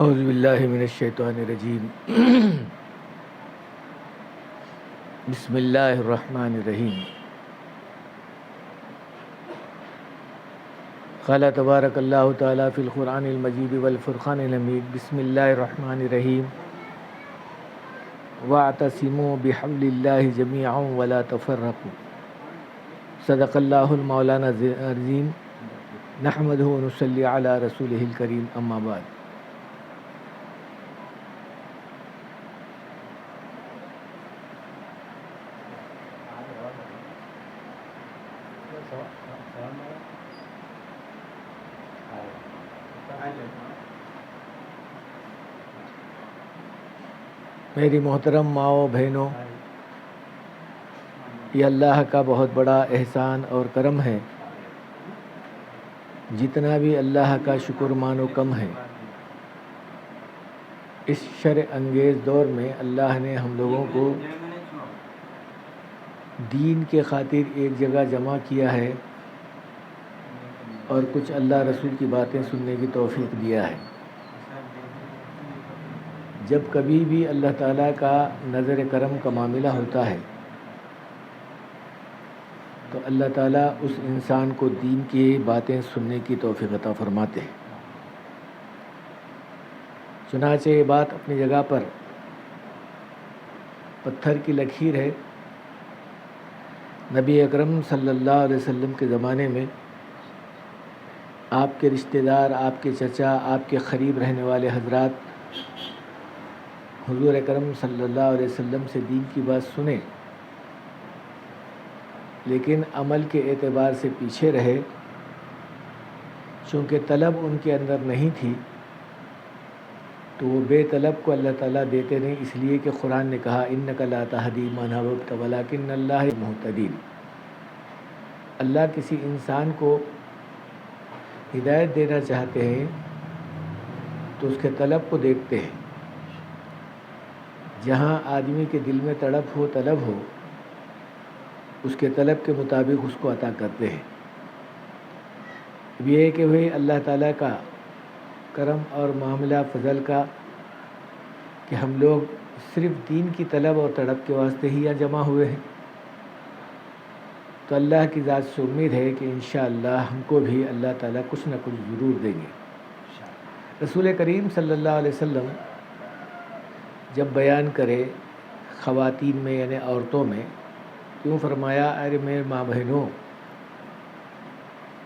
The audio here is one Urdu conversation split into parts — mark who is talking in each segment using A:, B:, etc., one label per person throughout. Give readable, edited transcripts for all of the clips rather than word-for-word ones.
A: اعوذ باللہ من الشیطان الرجیم بسم اللہ الرحمن الرحیم قال تبارک اللہ تعالی فی القرآن المجید والفرقان الحمید بسم اللہ الرحمن الرحیم واعتصموا بحبل اللہ جمیعا ولا تفرقوا صدق اللہ المولانا العظیم نحمدہ ونصلی علی رسولہ الکریم اما بعد میری محترم ماؤں بہنوں، یہ اللہ کا بہت بڑا احسان اور کرم ہے۔ جتنا بھی اللہ کا شکر مانو کم ہے۔ اس شر انگیز دور میں اللہ نے ہم لوگوں کو دین کے خاطر ایک جگہ جمع کیا ہے اور کچھ اللہ رسول کی باتیں سننے کی توفیق دیا ہے۔ جب کبھی بھی اللہ تعالیٰ کا نظر کرم کا معاملہ ہوتا ہے تو اللہ تعالیٰ اس انسان کو دین کی باتیں سننے کی توفیق عطا فرماتے ہیں۔ چنانچہ یہ بات اپنی جگہ پر پتھر کی لکیر ہے۔ نبی اکرم صلی اللہ علیہ وسلم کے زمانے میں آپ کے رشتہ دار، آپ کے چچا، آپ کے قریب رہنے والے حضرات حضور اکرم صلی اللہ علیہ وسلم سے دین کی بات سنیں، لیکن عمل کے اعتبار سے پیچھے رہے، چونکہ طلب ان کے اندر نہیں تھی تو وہ بے طلب کو اللہ تعالیٰ دیتے نہیں، اس لیے کہ قرآن نے کہا اِنَّكَ لَا تَهْدِي مَنْ أَحْبَبْتَ وَلَكِنَّ اللَّهَ الْمُهْتَدِينَ۔ اللہ کسی انسان کو ہدایت دینا چاہتے ہیں تو اس کے طلب کو دیکھتے ہیں۔ جہاں آدمی کے دل میں تڑپ ہو، طلب ہو، اس کے طلب کے مطابق اس کو عطا کرتے ہیں۔ اب یہ ہے کہ بھئی اللہ تعالیٰ کا کرم اور معاملہ فضل کا کہ ہم لوگ صرف دین کی طلب اور تڑپ کے واسطے ہی یہاں جمع ہوئے ہیں، تو اللہ کی ذات سے امید ہے کہ انشاءاللہ ہم کو بھی اللہ تعالیٰ کچھ نہ کچھ ضرور دیں گے۔ رسول کریم صلی اللہ علیہ وسلم جب بیان کرے خواتین میں یعنی عورتوں میں، کیوں فرمایا ارے میرے ماں بہنوں،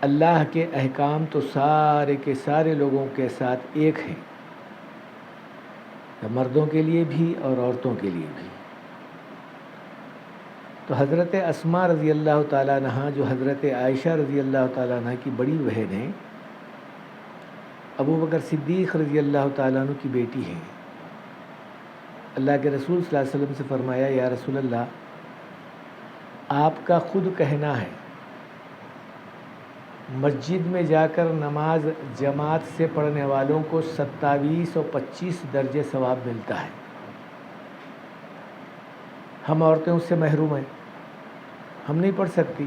A: اللہ کے احکام تو سارے کے سارے لوگوں کے ساتھ ایک ہیں، مردوں کے لیے بھی اور عورتوں کے لیے بھی۔ تو حضرت اسماء رضی اللہ تعالیٰ عنہ جو حضرت عائشہ رضی اللہ تعالیٰ عنہ کی بڑی بہن ہیں، ابو بکر صدیق رضی اللہ تعالیٰ عنہ کی بیٹی ہیں، اللہ کے رسول صلی اللہ علیہ وسلم سے فرمایا یا رسول اللہ، آپ کا خود کہنا ہے مسجد میں جا کر نماز جماعت سے پڑھنے والوں کو 27 اور 25 درجے ثواب ملتا ہے، ہم عورتیں اس سے محروم ہیں، ہم نہیں پڑھ سکتی۔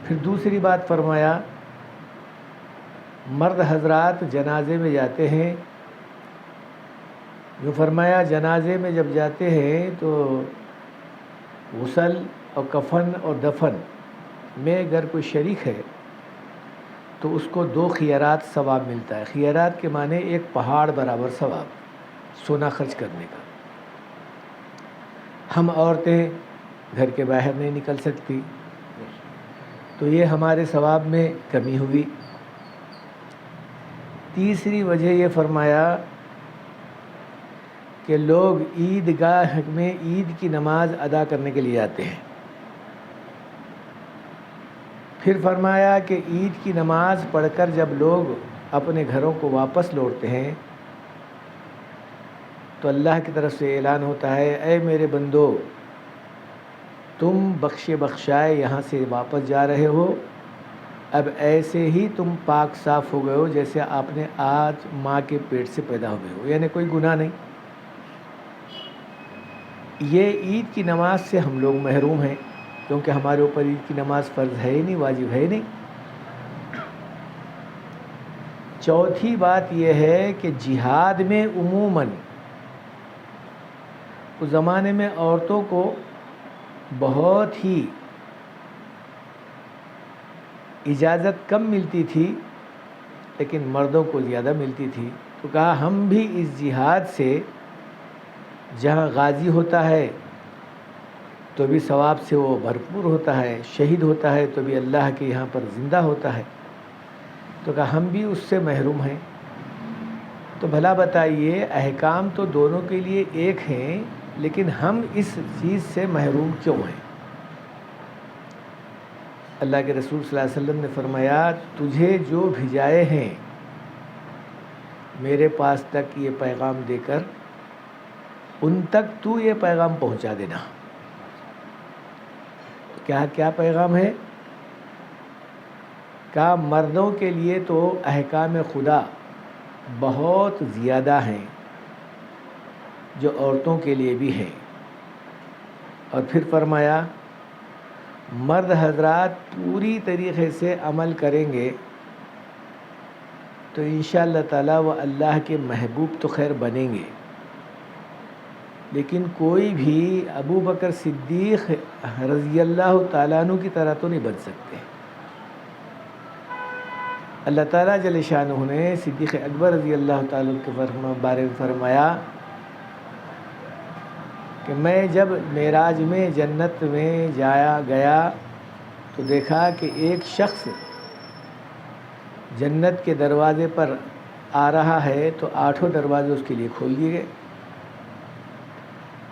A: پھر دوسری بات فرمایا مرد حضرات جنازے میں جاتے ہیں، جو فرمایا جنازے میں جب جاتے ہیں تو غسل اور کفن اور دفن میں اگر کوئی شریک ہے تو اس کو 2 خیرات ثواب ملتا ہے۔ خیرات کے معنی ایک پہاڑ برابر ثواب، سونا خرچ کرنے کا۔ ہم عورتیں گھر کے باہر نہیں نکل سکتی تو یہ ہمارے ثواب میں کمی ہوئی۔ تیسری وجہ یہ فرمایا کہ لوگ عیدگاہ میں عید کی نماز ادا کرنے کے لیے آتے ہیں۔ پھر فرمایا کہ عید کی نماز پڑھ کر جب لوگ اپنے گھروں کو واپس لوٹتے ہیں تو اللہ کی طرف سے اعلان ہوتا ہے اے میرے بندو، تم بخشے بخشائے یہاں سے واپس جا رہے ہو، اب ایسے ہی تم پاک صاف ہو گئے ہو جیسے آپ نے آج ماں کے پیٹ سے پیدا ہوئے ہو، یعنی کوئی گناہ نہیں۔ یہ عید کی نماز سے ہم لوگ محروم ہیں، کیونکہ ہمارے اوپر عید کی نماز فرض ہے ہی نہیں، واجب ہے ہی نہیں۔ چوتھی بات یہ ہے کہ جہاد میں عموماً اس زمانے میں عورتوں کو بہت ہی اجازت کم ملتی تھی، لیکن مردوں کو زیادہ ملتی تھی. تو کہا ہم بھی اس جہاد سے جہاں غازی ہوتا ہے تو بھی ثواب سے وہ بھرپور ہوتا ہے، شہید ہوتا ہے تو بھی اللہ کے یہاں پر زندہ ہوتا ہے. تو کہا ہم بھی اس سے محروم ہیں. تو بھلا بتائیے، احکام تو دونوں کے لیے ایک ہیں، لیکن ہم اس چیز سے محروم کیوں ہیں؟ اللہ کے رسول صلی اللہ علیہ وسلم نے فرمایا تجھے جو بھیجائے ہیں میرے پاس تک یہ پیغام دے کر، ان تک تو یہ پیغام پہنچا دینا. کیا پیغام ہے؟ کہ مردوں کے لیے تو احکام خدا بہت زیادہ ہیں جو عورتوں کے لیے بھی ہیں. اور پھر فرمایا مرد حضرات پوری طریقے سے عمل کریں گے تو انشاءاللہ تعالی وہ اللہ کے محبوب تو خیر بنیں گے، لیکن کوئی بھی ابو بکر صدیق رضی اللہ تعالیٰ عنہ کی طرح تو نہیں بن سکتے. اللہ تعالیٰ جل شانہ نے صدیق اکبر رضی اللہ تعالیٰ کے بارے میں فرمایا کہ میں جب معراج میں جنت میں گیا تو دیکھا کہ ایک شخص جنت کے دروازے پر آ رہا ہے تو 8 دروازے اس کے لیے کھول دیے گئے.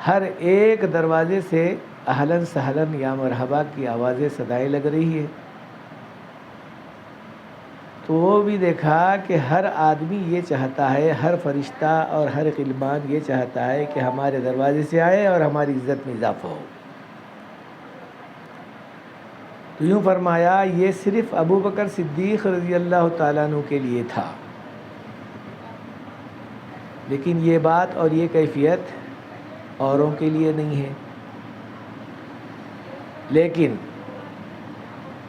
A: ہر ایک دروازے سے اہلاً سہلاً یا مرحبا کی آوازیں صدائیں لگ رہی ہیں. تو وہ بھی دیکھا کہ ہر آدمی یہ چاہتا ہے، ہر فرشتہ اور ہر غلمان یہ چاہتا ہے کہ ہمارے دروازے سے آئے اور ہماری عزت میں اضافہ ہو. تو یوں فرمایا یہ صرف ابو بکر صدیق رضی اللہ تعالیٰ عنہ کے لیے تھا، لیکن یہ بات اور یہ کیفیت اوروں کے لیے نہیں ہے. لیکن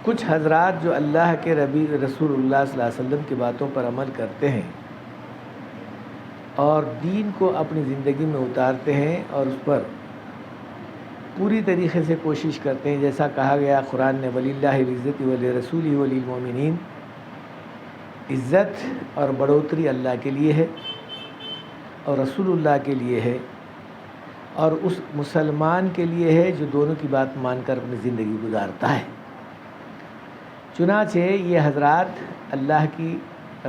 A: کچھ حضرات جو اللہ کے رسول اللہ صلی اللہ علیہ وسلم کی باتوں پر عمل کرتے ہیں اور دین کو اپنی زندگی میں اتارتے ہیں اور اس پر پوری طریقے سے کوشش کرتے ہیں، جیسا کہا گیا قرآن نے وَلِلَّهِ الْعِزَّةُ وَلِرَسُولِهِ وَلِلْمُؤْمِنِينَ، عزت اور بڑھوتری اللہ کے لیے ہے اور رسول اللہ کے لیے ہے اور اس مسلمان کے لیے ہے جو دونوں کی بات مان کر اپنی زندگی گزارتا ہے. چنانچہ یہ حضرات اللہ کی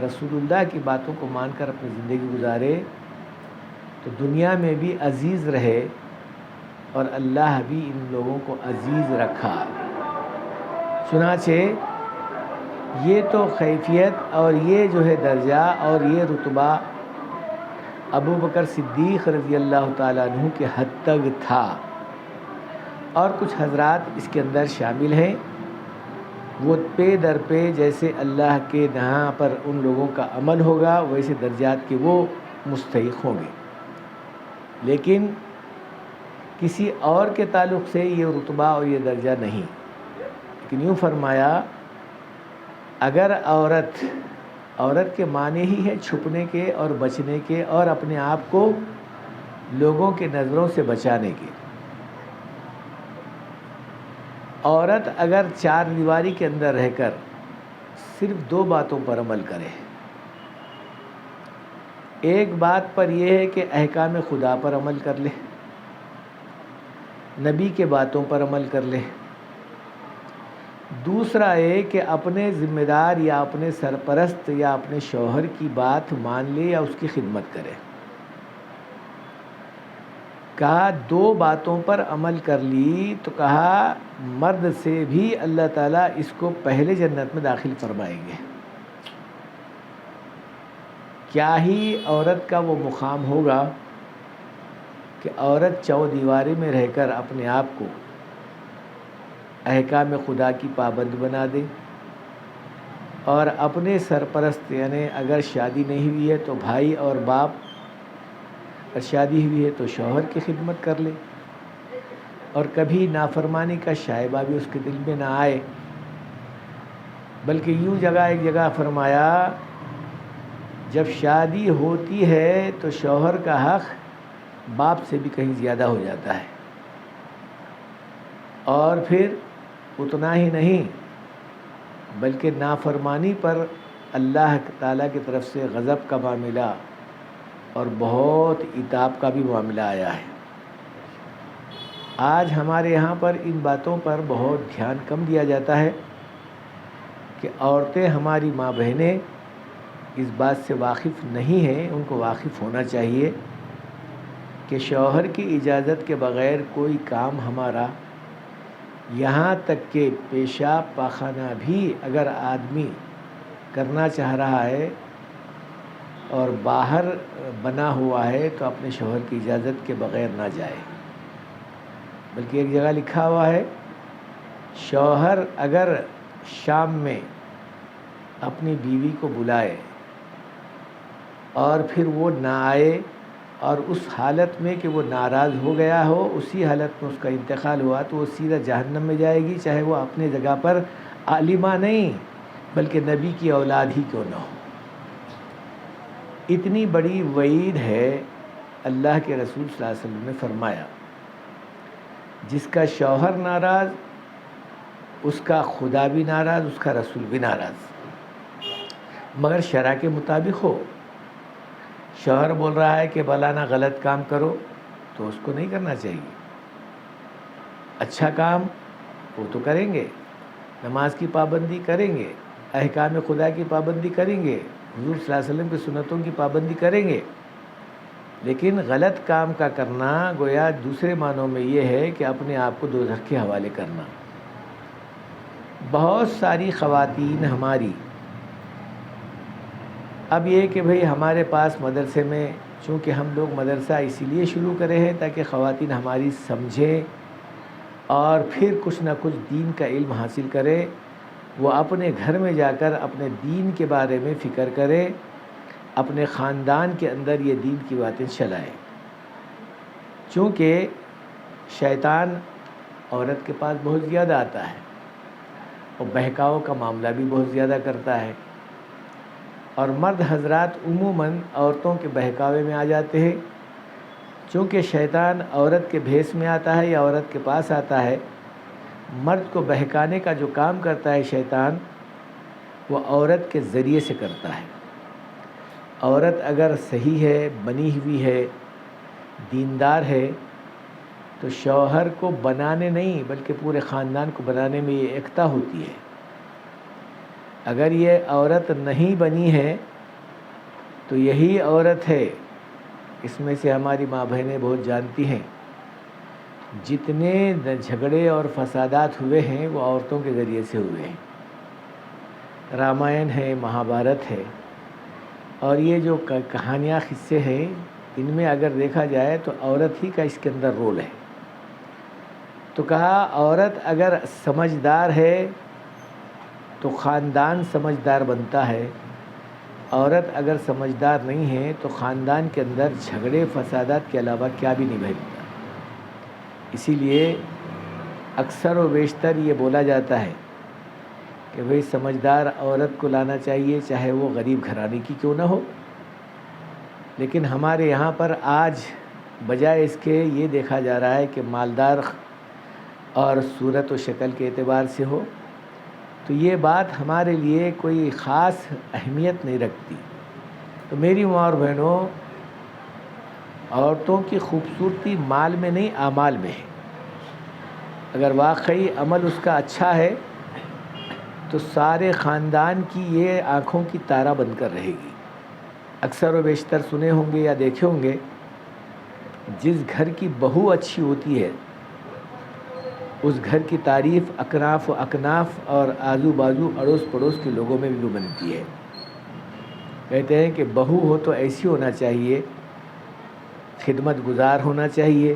A: رسول اللہ کی باتوں کو مان کر اپنی زندگی گزارے تو دنیا میں بھی عزیز رہے اور اللہ بھی ان لوگوں کو عزیز رکھا. چنانچہ یہ تو کیفیت اور یہ جو ہے درجہ اور یہ رتبہ ابو بکر صدیق رضی اللہ تعالیٰ عنہ کے حد تک تھا، اور کچھ حضرات اس کے اندر شامل ہیں وہ پے در پے جیسے اللہ کے یہاں پر ان لوگوں کا عمل ہوگا ویسے درجات کے وہ مستحق ہوں گے، لیکن کسی اور کے تعلق سے یہ رتبہ اور یہ درجہ نہیں. لیکن یوں فرمایا اگر عورت کے معنی ہی ہے چھپنے کے اور بچنے کے اور اپنے آپ کو لوگوں کے نظروں سے بچانے کے. عورت اگر 4 دیواری کے اندر رہ کر صرف 2 باتوں پر عمل کرے، ایک بات پر یہ ہے کہ احکام خدا پر عمل کر لے، نبی کے باتوں پر عمل کر لے، دوسرا ہے کہ اپنے ذمہ دار یا اپنے سرپرست یا اپنے شوہر کی بات مان لے یا اس کی خدمت کرے. کہا 2 باتوں پر عمل کر لی تو کہا مرد سے بھی اللہ تعالیٰ اس کو پہلے جنت میں داخل فرمائیں گے. کیا ہی عورت کا وہ مقام ہوگا کہ عورت 4 دیواری میں رہ کر اپنے آپ کو احکام خدا کی پابند بنا دے اور اپنے سرپرست یعنی اگر شادی نہیں ہوئی ہے تو بھائی اور باپ، اور شادی ہوئی ہے تو شوہر کی خدمت کر لے اور کبھی نافرمانی کا شائبہ بھی اس کے دل میں نہ آئے، بلکہ یوں ایک جگہ فرمایا جب شادی ہوتی ہے تو شوہر کا حق باپ سے بھی کہیں زیادہ ہو جاتا ہے، اور پھر اتنا ہی نہیں بلکہ نافرمانی پر اللہ تعالیٰ کی طرف سے غضب کا معاملہ اور بہت عتاب کا بھی معاملہ آیا ہے۔ آج ہمارے یہاں پر ان باتوں پر بہت دھیان کم دیا جاتا ہے کہ عورتیں، ہماری ماں بہنیں اس بات سے واقف نہیں ہیں۔ ان کو واقف ہونا چاہیے کہ شوہر کی اجازت کے بغیر کوئی کام ہمارا، یہاں تک کہ پیشاب پاخانہ بھی اگر آدمی کرنا چاہ رہا ہے اور باہر بنا ہوا ہے تو اپنے شوہر کی اجازت کے بغیر نہ جائے۔ بلکہ ایک جگہ لکھا ہوا ہے، شوہر اگر شام میں اپنی بیوی کو بلائے اور پھر وہ نہ آئے اور اس حالت میں کہ وہ ناراض ہو گیا ہو، اسی حالت میں اس کا انتقال ہوا، تو وہ سیدھا جہنم میں جائے گی، چاہے وہ اپنے جگہ پر عالمہ نہیں بلکہ نبی کی اولاد ہی کیوں نہ ہو۔ اتنی بڑی وعید ہے۔ اللہ کے رسول صلی اللہ علیہ وسلم نے فرمایا، جس کا شوہر ناراض اس کا خدا بھی ناراض، اس کا رسول بھی ناراض، مگر شرع کے مطابق ہو۔ شوہر بول رہا ہے کہ فلانا غلط کام کرو تو اس کو نہیں کرنا چاہیے، اچھا کام وہ تو کریں گے، نماز کی پابندی کریں گے، احکام خدا کی پابندی کریں گے، حضور صلی اللہ علیہ وسلم کی سنتوں کی پابندی کریں گے، لیکن غلط کام کا کرنا گویا دوسرے معنوں میں یہ ہے کہ اپنے آپ کو دوزخ کے حوالے کرنا۔ بہت ساری خواتین ہماری، اب یہ کہ بھئی ہمارے پاس مدرسے میں، چونکہ ہم لوگ مدرسہ اسی لیے شروع کرے ہیں تاکہ خواتین ہماری سمجھیں اور پھر کچھ نہ کچھ دین کا علم حاصل کرے، وہ اپنے گھر میں جا کر اپنے دین کے بارے میں فکر کرے، اپنے خاندان کے اندر یہ دین کی باتیں چلائے۔ چونکہ شیطان عورت کے پاس بہت زیادہ آتا ہے اور بہکاؤ کا معاملہ بھی بہت زیادہ کرتا ہے، اور مرد حضرات عموماً عورتوں کے بہکاوے میں آ جاتے ہیں۔ چونکہ شیطان عورت کے بھیس میں آتا ہے یا عورت کے پاس آتا ہے، مرد کو بہکانے کا جو کام کرتا ہے شیطان، وہ عورت کے ذریعے سے کرتا ہے۔ عورت اگر صحیح ہے، بنی ہوئی ہے، دیندار ہے، تو شوہر کو بنانے نہیں بلکہ پورے خاندان کو بنانے میں یہ ایکتا ہوتی ہے۔ اگر یہ عورت نہیں بنی ہے تو یہی عورت ہے، اس میں سے ہماری ماں بہنیں بہت جانتی ہیں، جتنے جھگڑے اور فسادات ہوئے ہیں وہ عورتوں کے ذریعے سے ہوئے ہیں۔ رامائن ہے، مہابھارت ہے، اور یہ جو کہانیاں، قصے ہیں، ان میں اگر دیکھا جائے تو عورت ہی کا اس کے اندر رول ہے۔ تو کہا عورت اگر سمجھدار ہے تو خاندان سمجھدار بنتا ہے، عورت اگر سمجھدار نہیں ہے تو خاندان کے اندر جھگڑے فسادات کے علاوہ کیا بھی نہیں بہتتا۔ اسی لیے اکثر و بیشتر یہ بولا جاتا ہے کہ بھئی سمجھدار عورت کو لانا چاہیے، چاہے وہ غریب گھرانے کی کیوں نہ ہو۔ لیکن ہمارے یہاں پر آج بجائے اس کے یہ دیکھا جا رہا ہے کہ مالدار اور صورت و شکل کے اعتبار سے ہو، تو یہ بات ہمارے لیے کوئی خاص اہمیت نہیں رکھتی۔ تو میری ماں اور بہنوں، عورتوں کی خوبصورتی مال میں نہیں، اعمال میں ہے۔ اگر واقعی عمل اس کا اچھا ہے تو سارے خاندان کی یہ آنکھوں کی تارہ بن کر رہے گی۔ اکثر و بیشتر سنے ہوں گے یا دیکھے ہوں گے، جس گھر کی بہو اچھی ہوتی ہے اس گھر کی تعریف اکناف و اکناف اور آزو بازو اڑوس پڑوس کے لوگوں میں بھی بنتی ہے۔ کہتے ہیں کہ بہو ہو تو ایسی ہونا چاہیے، خدمت گزار ہونا چاہیے،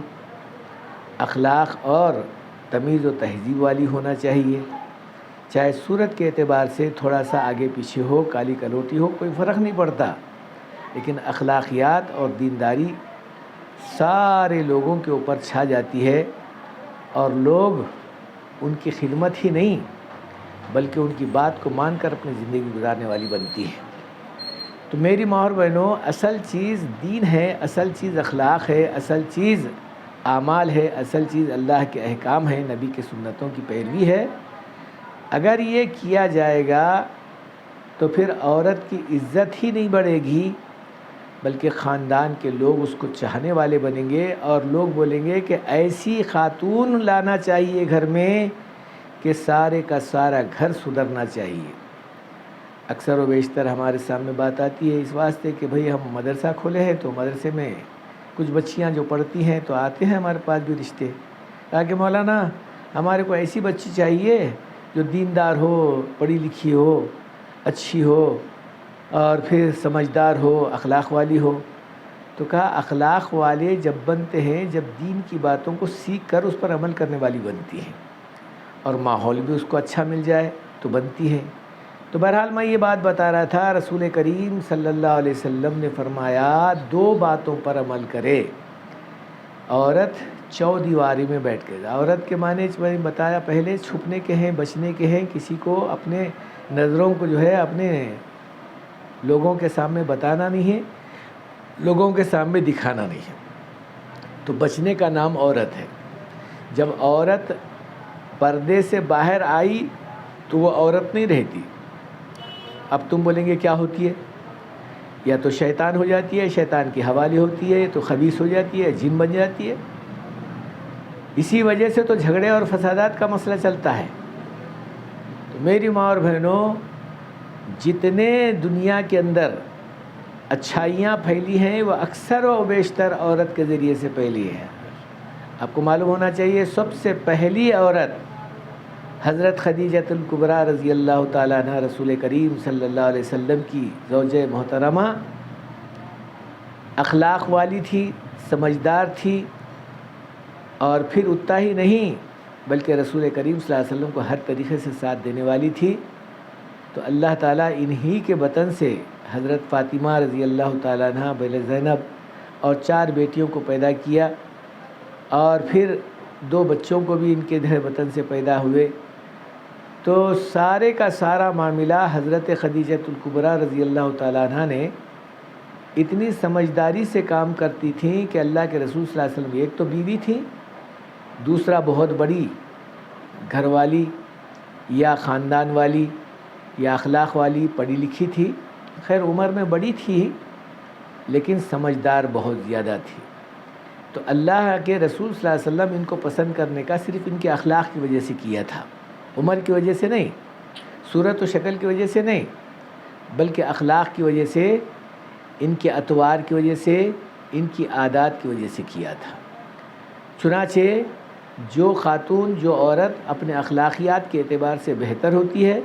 A: اخلاق اور تمیز و تہذیب والی ہونا چاہیے، چاہے صورت کے اعتبار سے تھوڑا سا آگے پیچھے ہو، کالی کلوٹی ہو، کوئی فرق نہیں پڑتا، لیکن اخلاقیات اور دینداری سارے لوگوں کے اوپر چھا جاتی ہے، اور لوگ ان کی خدمت ہی نہیں بلکہ ان کی بات کو مان کر اپنی زندگی گزارنے والی بنتی ہے۔ تو میری ماں اور بہنوں، اصل چیز دین ہے، اصل چیز اخلاق ہے، اصل چیز اعمال ہے، اصل چیز اللہ کے احکام ہے، نبی کے سنتوں کی پیروی ہے۔ اگر یہ کیا جائے گا تو پھر عورت کی عزت ہی نہیں بڑھے گی، بلکہ خاندان کے لوگ اس کو چاہنے والے بنیں گے، اور لوگ بولیں گے کہ ایسی خاتون لانا چاہیے گھر میں کہ سارے کا سارا گھر سدھرنا چاہیے۔ اکثر و بیشتر ہمارے سامنے بات آتی ہے اس واسطے کہ بھئی ہم مدرسہ کھولے ہیں، تو مدرسے میں کچھ بچیاں جو پڑھتی ہیں تو آتے ہیں ہمارے پاس بھی رشتے، کہا کہ مولانا ہمارے کو ایسی بچی چاہیے جو دیندار ہو، پڑھی لکھی ہو، اچھی ہو، اور پھر سمجھدار ہو، اخلاق والی ہو۔ تو کہا اخلاق والے جب بنتے ہیں جب دین کی باتوں کو سیکھ کر اس پر عمل کرنے والی بنتی ہیں، اور ماحول بھی اس کو اچھا مل جائے تو بنتی ہے۔ تو بہرحال میں یہ بات بتا رہا تھا، رسول کریم صلی اللہ علیہ وسلم نے فرمایا 2 باتوں پر عمل کرے۔ عورت چودیواری میں بیٹھ کے، عورت کے معنی میں نے بتایا پہلے، چھپنے کے ہیں، بچنے کے ہیں، کسی کو اپنے نظروں کو جو ہے اپنے لوگوں کے سامنے بتانا نہیں ہے، لوگوں کے سامنے دکھانا نہیں ہے، تو بچنے کا نام عورت ہے۔ جب عورت پردے سے باہر آئی تو وہ عورت نہیں رہتی، اب تم بولیں گے کیا ہوتی ہے؟ یا تو شیطان ہو جاتی ہے، شیطان کی حوالی ہوتی ہے، تو خبیث ہو جاتی ہے، جن بن جاتی ہے۔ اسی وجہ سے تو جھگڑے اور فسادات کا مسئلہ چلتا ہے۔ تو میری ماں اور بہنوں، جتنے دنیا کے اندر اچھائیاں پھیلی ہیں وہ اکثر و بیشتر عورت کے ذریعے سے پھیلی ہیں۔ آپ کو معلوم ہونا چاہیے سب سے پہلی عورت حضرت خدیجۃ الکبریٰ رضی اللہ تعالیٰ عنہ، رسول کریم صلی اللہ علیہ وسلم کی زوجہ محترمہ، اخلاق والی تھی، سمجھدار تھی، اور پھر اتنا ہی نہیں بلکہ رسول کریم صلی اللہ علیہ وسلم کو ہر طریقے سے ساتھ دینے والی تھی۔ تو اللہ تعالیٰ انہی کے بطن سے حضرت فاطمہ رضی اللہ تعالیٰ عنہ، بہن زینب اور 4 بیٹیوں کو پیدا کیا، اور پھر 2 بچوں کو بھی ان کے بطن سے پیدا ہوئے۔ تو سارے کا سارا معاملہ حضرت خدیجۃ الکبریٰ رضی اللہ تعالیٰ عنہ نے اتنی سمجھداری سے کام کرتی تھیں کہ اللہ کے رسول صلی اللہ علیہ وسلم ایک تو بیوی تھی، دوسرا بہت بڑی گھر والی یا خاندان والی یا اخلاق والی، پڑھی لکھی تھی، خیر عمر میں بڑی تھی لیکن سمجھدار بہت زیادہ تھی۔ تو اللہ کے رسول صلی اللہ علیہ وسلم ان کو پسند کرنے کا صرف ان کے اخلاق کی وجہ سے کیا تھا، عمر کی وجہ سے نہیں، صورت و شکل کی وجہ سے نہیں، بلکہ اخلاق کی وجہ سے، ان کے اطوار کی وجہ سے، ان کی عادات کی وجہ سے کیا تھا۔ چنانچہ جو خاتون، جو عورت اپنے اخلاقیات کے اعتبار سے بہتر ہوتی ہے،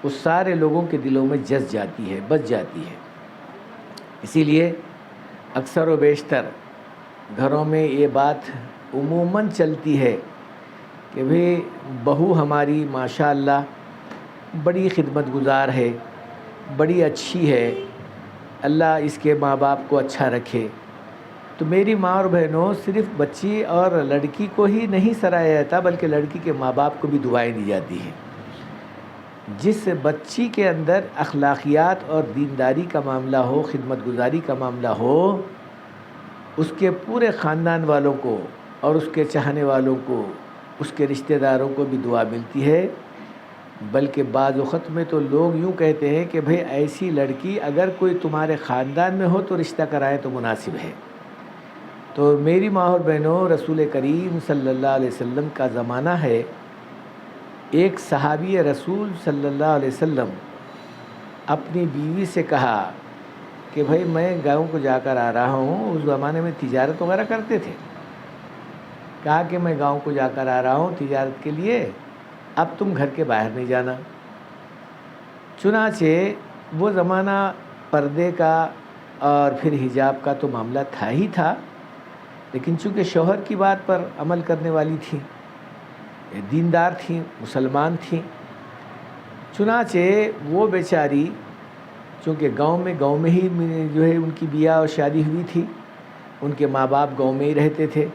A: وہ سارے لوگوں کے دلوں میں جس جاتی ہے، بس جاتی ہے۔ اسی لیے اکثر و بیشتر گھروں میں یہ بات عموماً چلتی ہے کہ بھئی بہو ہماری ماشاء اللہ بڑی خدمت گزار ہے، بڑی اچھی ہے، اللہ اس کے ماں باپ کو اچھا رکھے۔ تو میری ماں اور بہنوں، صرف بچی اور لڑکی کو ہی نہیں سراہا جاتا بلکہ لڑکی کے ماں باپ کو بھی دعائیں دی جاتی ہیں۔ جس بچی کے اندر اخلاقیات اور دینداری کا معاملہ ہو، خدمت گزاری کا معاملہ ہو، اس کے پورے خاندان والوں کو اور اس کے چاہنے والوں کو، اس کے رشتہ داروں کو بھی دعا ملتی ہے۔ بلکہ بعض وقت میں تو لوگ یوں کہتے ہیں کہ بھئی ایسی لڑکی اگر کوئی تمہارے خاندان میں ہو تو رشتہ کرائے تو مناسب ہے۔ تو میری ماں اور بہنوں، رسول کریم صلی اللہ علیہ وسلم کا زمانہ ہے، ایک صحابی رسول صلی اللہ علیہ وسلم اپنی بیوی سے کہا کہ بھئی میں گاؤں کو جا کر آ رہا ہوں، اس زمانے میں تجارت وغیرہ کرتے تھے، کہا کہ میں گاؤں کو جا کر آ رہا ہوں تجارت کے لیے، اب تم گھر کے باہر نہیں جانا۔ چنانچہ وہ زمانہ پردے کا اور پھر حجاب کا تو معاملہ تھا ہی تھا، لیکن چونکہ شوہر کی بات پر عمل کرنے والی تھی، دیندار تھیں، مسلمان تھیں، چنانچہ وہ بیچاری چونکہ گاؤں میں ہی جو ہے ان کی بیاہ اور شادی ہوئی تھی، ان کے ماں باپ گاؤں میں ہی رہتے تھے۔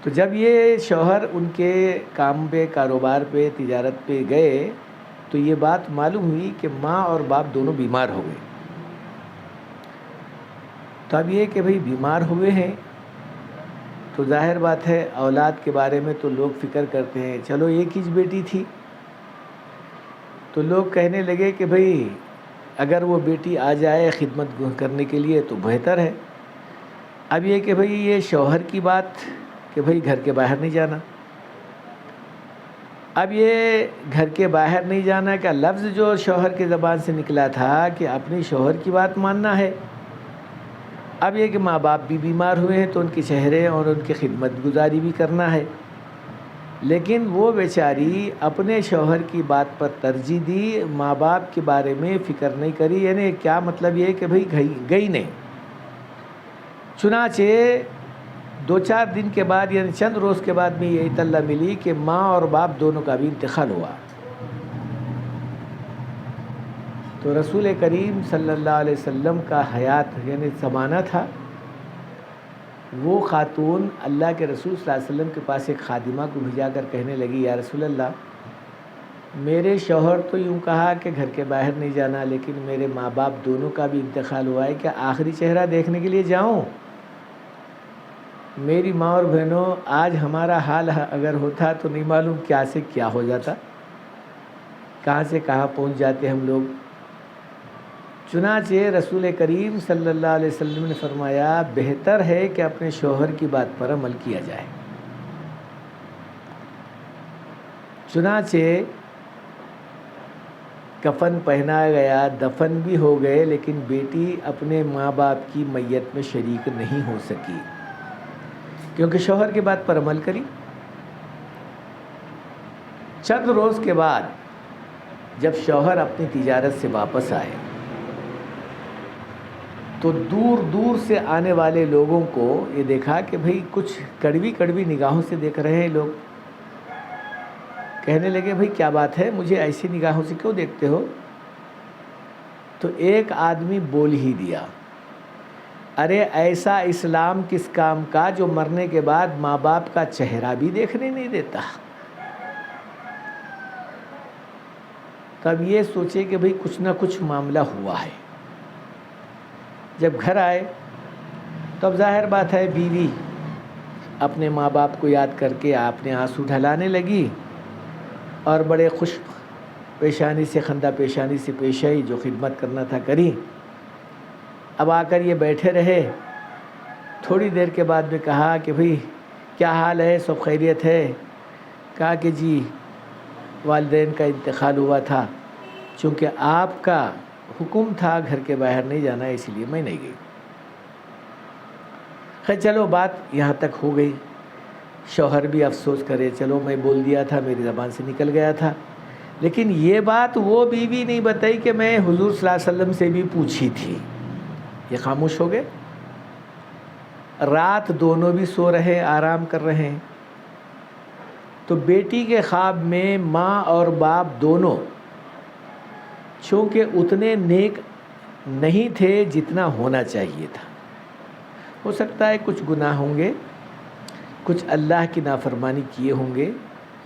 A: تو جب یہ شوہر ان کے کام پہ، کاروبار پہ، تجارت پہ گئے تو یہ بات معلوم ہوئی کہ ماں اور باپ دونوں بیمار ہو گئے. تو اب یہ کہ بھئی بیمار ہوئے ہیں تو ظاہر بات ہے اولاد کے بارے میں تو لوگ فکر کرتے ہیں. چلو ایک ہی بیٹی تھی تو لوگ کہنے لگے کہ بھئی اگر وہ بیٹی آ جائے خدمت کرنے کے لیے تو بہتر ہے. اب یہ کہ بھئی یہ شوہر کی بات کہ بھئی گھر کے باہر نہیں جانا. اب یہ گھر کے باہر نہیں جانا کا لفظ جو شوہر کی زبان سے نکلا تھا کہ اپنی شوہر کی بات ماننا ہے. اب یہ کہ ماں باپ بھی بیمار ہوئے ہیں تو ان کے چہرے اور ان کی خدمت گزاری بھی کرنا ہے. لیکن وہ بیچاری اپنے شوہر کی بات پر ترجیح دی, ماں باپ کے بارے میں فکر نہیں کری. یعنی کیا مطلب یہ کہ بھئی گئی نہیں. چنانچہ 2-4 دن کے بعد یعنی چند روز کے بعد میں یہ اطلاع ملی کہ ماں اور باپ دونوں کا بھی انتقال ہوا. تو رسول کریم صلی اللہ علیہ وسلم کا حیات یعنی زمانہ تھا. وہ خاتون اللہ کے رسول صلی اللہ علیہ وسلم کے پاس ایک خادمہ کو بھیجا کر کہنے لگی, یا رسول اللہ, میرے شوہر تو یوں کہا کہ گھر کے باہر نہیں جانا, لیکن میرے ماں باپ دونوں کا بھی انتقال ہوا ہے, کیا آخری چہرہ دیکھنے کے لیے جاؤں؟ میری ماں اور بہنوں, آج ہمارا حال اگر ہوتا تو نہیں معلوم کیا سے کیا ہو جاتا, کہاں سے کہاں پہنچ جاتے ہم لوگ. چنانچہ رسول کریم صلی اللہ علیہ وسلم نے فرمایا بہتر ہے کہ اپنے شوہر کی بات پر عمل کیا جائے. چنانچہ کفن پہنایا گیا, دفن بھی ہو گئے, لیکن بیٹی اپنے ماں باپ کی میت میں شریک نہیں ہو سکی کیونکہ شوہر کی بات پر عمل کری. چند روز کے بعد جب شوہر اپنی تجارت سے واپس آئے تو دور دور سے آنے والے لوگوں کو یہ دیکھا کہ بھئی کچھ کڑوی کڑوی نگاہوں سے دیکھ رہے ہیں لوگ. کہنے لگے بھئی کیا بات ہے, مجھے ایسی نگاہوں سے کیوں دیکھتے ہو؟ تو ایک آدمی بول ہی دیا, ارے ایسا اسلام کس کام کا جو مرنے کے بعد ماں باپ کا چہرہ بھی دیکھنے نہیں دیتا. تب یہ سوچے کہ بھئی کچھ نہ کچھ معاملہ ہوا ہے. جب گھر آئے تو اب ظاہر بات ہے بیوی اپنے ماں باپ کو یاد کر کے اپنے آنسو ڈھلانے لگی اور بڑے خوش پیشانی سے خندہ پیشانی سے پیش آئی, جو خدمت کرنا تھا کری. اب آ کر یہ بیٹھے رہے. تھوڑی دیر کے بعد میں کہا کہ بھئی کیا حال ہے, سب خیریت ہے؟ کہا کہ جی والدین کا انتقال ہوا تھا, چونکہ آپ کا حکم تھا گھر کے باہر نہیں جانا, اس لیے میں نہیں گئی. خیر چلو بات یہاں تک ہو گئی. شوہر بھی افسوس کرے, چلو میں بول دیا تھا, میری زبان سے نکل گیا تھا. لیکن یہ بات وہ بیوی نہیں بتائی کہ میں حضور صلی اللہ علیہ وسلم سے بھی پوچھی تھی. یہ خاموش ہو گئے. رات دونوں بھی سو رہے, آرام کر رہے ہیں. تو بیٹی کے خواب میں ماں اور باپ دونوں چونکہ اتنے نیک نہیں تھے جتنا ہونا چاہیے تھا. ہو سکتا ہے کچھ گناہ ہوں گے, کچھ اللہ کی نافرمانی کیے ہوں گے,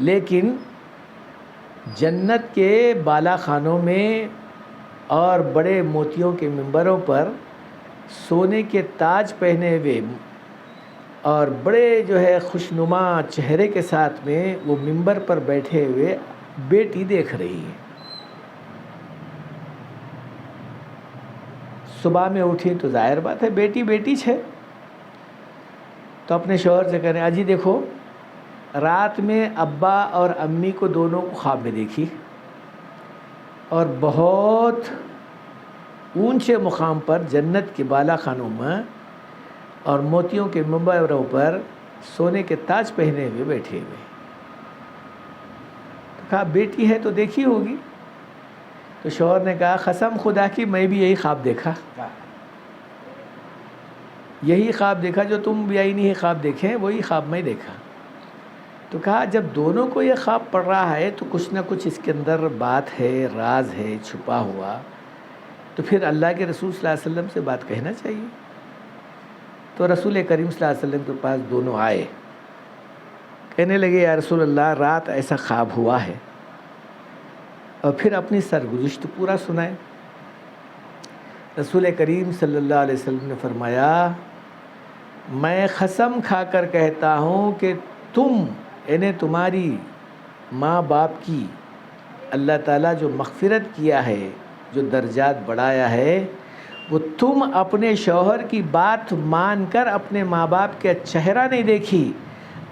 A: لیکن جنت کے بالا خانوں میں اور بڑے موتیوں کے منبروں پر سونے کے تاج پہنے ہوئے اور بڑے جو ہے خوشنما چہرے کے ساتھ میں وہ منبر پر بیٹھے ہوئے بیٹی دیکھ رہی ہے. صبح میں اٹھی تو ظاہر بات ہے بیٹی بیٹی ہے, تو اپنے شوہر سے کہہ رہے ہیں اجی دیکھو رات میں ابا اور امی کو دونوں کو خواب میں دیکھی اور بہت اونچے مقام پر جنت کے بالا خانوں میں اور موتیوں کے منبروں پر سونے کے تاج پہنے ہوئے بیٹھے ہوئے. تو کہا بیٹی ہے تو دیکھی ہوگی. تو شوہر نے کہا قسم خدا کی میں بھی یہی خواب دیکھا, یہی خواب دیکھا جو تم بھی نہیں خواب دیکھے, وہی خواب میں دیکھا. تو کہا جب دونوں کو یہ خواب پڑ رہا ہے تو کچھ نہ کچھ اس کے اندر بات ہے, راز ہے چھپا ہوا, تو پھر اللہ کے رسول صلی اللہ علیہ وسلم سے بات کہنا چاہیے. تو رسول کریم صلی اللہ علیہ وسلم کے پاس دونوں آئے, کہنے لگے یا رسول اللہ رات ایسا خواب ہوا ہے اور پھر اپنی سرگزشت پورا سنائے۔ رسول کریم صلی اللہ علیہ وسلم نے فرمایا، میں قسم کھا کر کہتا ہوں کہ تم یعنی تمہاری ماں باپ کی اللہ تعالیٰ جو مغفرت کیا ہے، جو درجات بڑھایا ہے، وہ تم اپنے شوہر کی بات مان کر اپنے ماں باپ کا چہرہ نہیں دیکھی،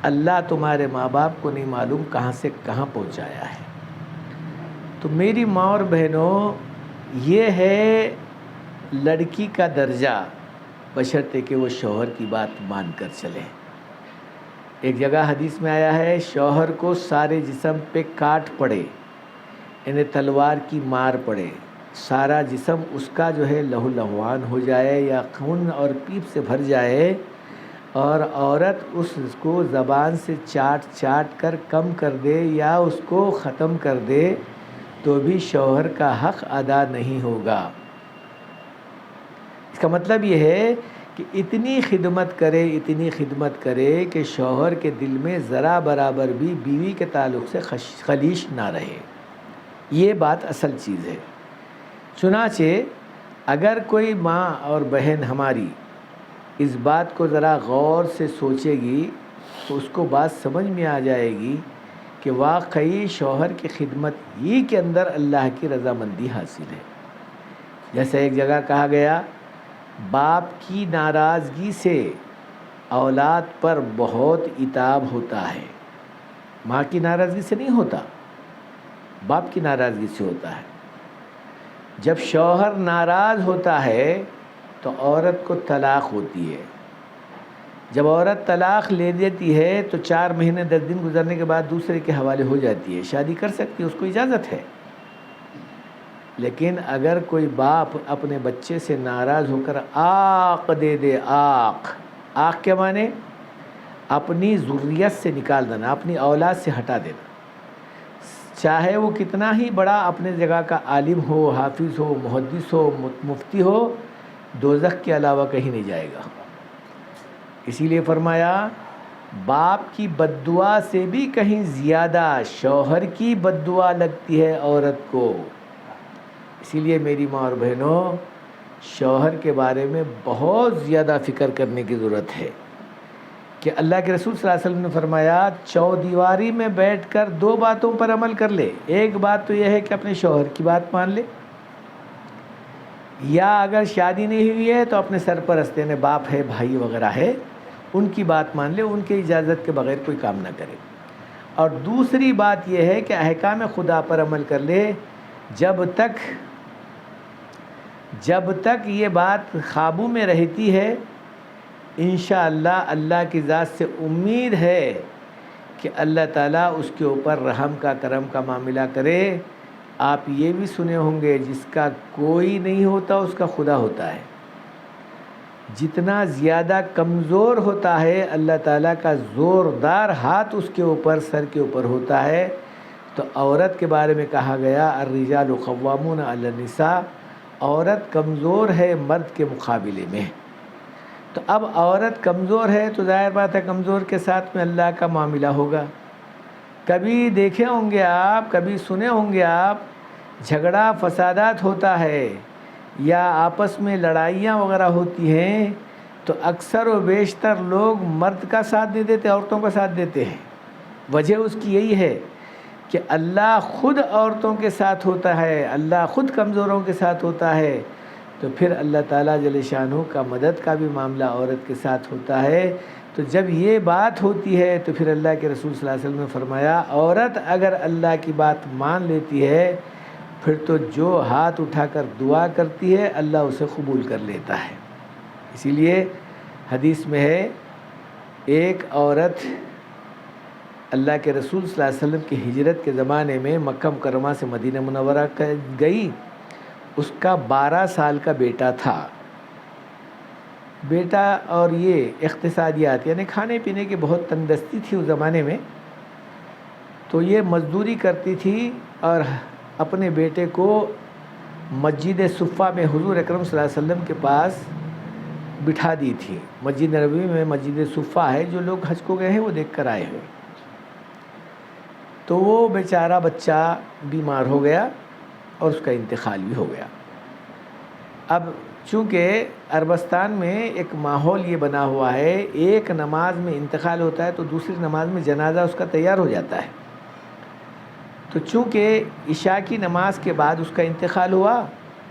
A: اللہ تمہارے ماں باپ کو نہیں معلوم کہاں سے کہاں پہنچایا ہے۔ تو میری ماں اور بہنوں، یہ ہے لڑکی کا درجہ، بشرطے کہ وہ شوہر کی بات مان کر چلے۔ ایک جگہ حدیث میں آیا ہے، شوہر کو سارے جسم پہ کاٹ پڑے، یعنی تلوار کی مار پڑے، سارا جسم اس کا جو ہے لہو لہوان ہو جائے یا خون اور پیپ سے بھر جائے، اور عورت اس کو زبان سے چاٹ چاٹ کر کم کر دے یا اس کو ختم کر دے، تو بھی شوہر کا حق ادا نہیں ہوگا۔ اس کا مطلب یہ ہے کہ اتنی خدمت کرے کہ شوہر کے دل میں ذرا برابر بھی بیوی کے تعلق سے خلیش نہ رہے۔ یہ بات اصل چیز ہے۔ چنانچہ اگر کوئی ماں اور بہن ہماری اس بات کو ذرا غور سے سوچے گی تو اس کو بات سمجھ میں آ جائے گی کہ واقعی شوہر کی خدمت ہی کے اندر اللہ کی رضامندی حاصل ہے۔ جیسے ایک جگہ کہا گیا، باپ کی ناراضگی سے اولاد پر بہت عتاب ہوتا ہے۔ ماں کی ناراضگی سے نہیں ہوتا، باپ کی ناراضگی سے ہوتا ہے۔ جب شوہر ناراض ہوتا ہے تو عورت کو طلاق ہوتی ہے۔ جب عورت طلاق لے دیتی ہے تو 4 مہینے 10 دن گزرنے کے بعد دوسرے کے حوالے ہو جاتی ہے، شادی کر سکتی ہے، اس کو اجازت ہے۔ لیکن اگر کوئی باپ اپنے بچے سے ناراض ہو کر آق دے دے، آق کے معنی اپنی ذریت سے نکال دینا، اپنی اولاد سے ہٹا دینا، چاہے وہ کتنا ہی بڑا اپنے جگہ کا عالم ہو، حافظ ہو، محدث ہو، مفتی ہو، دوزخ کے علاوہ کہیں نہیں جائے گا۔ اسی لیے فرمایا، باپ کی بد دعا سے بھی کہیں زیادہ شوہر کی بد دعا لگتی ہے عورت کو۔ اسی لیے میری ماں اور بہنوں، شوہر کے بارے میں بہت زیادہ فکر کرنے کی ضرورت ہے کہ اللہ کے رسول صلی اللہ علیہ وسلم نے فرمایا، چودیواری میں بیٹھ کر 2 باتوں پر عمل کر لے۔ ایک بات تو یہ ہے کہ اپنے شوہر کی بات مان لے، یا اگر شادی نہیں ہوئی ہے تو اپنے سرپرست یعنی باپ ہے، بھائی وغیرہ ہے، ان کی بات مان لے، ان کی اجازت کے بغیر کوئی کام نہ کرے۔ اور دوسری بات یہ ہے کہ احکام خدا پر عمل کر لے، جب تک یہ بات قابو میں رہتی ہے، انشاءاللہ اللہ کی ذات سے امید ہے کہ اللہ تعالیٰ اس کے اوپر رحم کا، کرم کا معاملہ کرے۔ آپ یہ بھی سنے ہوں گے، جس کا کوئی نہیں ہوتا اس کا خدا ہوتا ہے۔ جتنا زیادہ کمزور ہوتا ہے، اللہ تعالیٰ کا زوردار ہاتھ اس کے اوپر، سر کے اوپر ہوتا ہے۔ تو عورت کے بارے میں کہا گیا، الرجال قوامون علی النساء، عورت کمزور ہے مرد کے مقابلے میں۔ تو اب عورت کمزور ہے تو ظاہر بات ہے کمزور کے ساتھ میں اللہ کا معاملہ ہوگا۔ کبھی دیکھے ہوں گے آپ، کبھی سنے ہوں گے آپ، جھگڑا فسادات ہوتا ہے یا آپس میں لڑائیاں وغیرہ ہوتی ہیں تو اکثر و بیشتر لوگ مرد کا ساتھ نہیں دیتے، عورتوں کا ساتھ دیتے ہیں۔ وجہ اس کی یہی ہے کہ اللہ خود عورتوں کے ساتھ ہوتا ہے، اللہ خود کمزوروں کے ساتھ ہوتا ہے، تو پھر اللہ تعالیٰ جل شانہ کا مدد کا بھی معاملہ عورت کے ساتھ ہوتا ہے۔ تو جب یہ بات ہوتی ہے تو پھر اللہ کے رسول صلی اللہ علیہ وسلم نے فرمایا، عورت اگر اللہ کی بات مان لیتی ہے پھر تو جو ہاتھ اٹھا کر دعا کرتی ہے اللہ اسے قبول کر لیتا ہے۔ اسی لیے حدیث میں ہے، ایک عورت اللہ کے رسول صلی اللہ علیہ وسلم کی ہجرت کے زمانے میں مکہ مکرمہ سے مدینہ منورہ گئی، اس کا 12 سال کا بیٹا تھا۔ بیٹا اور یہ اقتصادیات یعنی کھانے پینے کی بہت تنگدستی تھی اس زمانے میں، تو یہ مزدوری کرتی تھی اور اپنے بیٹے کو مسجد صفہ میں حضور اکرم صلی اللہ علیہ وسلم کے پاس بٹھا دی تھی۔ مسجد نبوی میں مسجد صفہ ہے، جو لوگ حج کو گئے ہیں وہ دیکھ کر آئے ہوئے۔ تو وہ بیچارہ بچہ بیمار ہو گیا اور اس کا انتقال بھی ہو گیا۔ اب چونکہ عربستان میں ایک ماحول یہ بنا ہوا ہے، ایک نماز میں انتقال ہوتا ہے تو دوسری نماز میں جنازہ اس کا تیار ہو جاتا ہے، تو چونکہ عشاء کی نماز کے بعد اس کا انتقال ہوا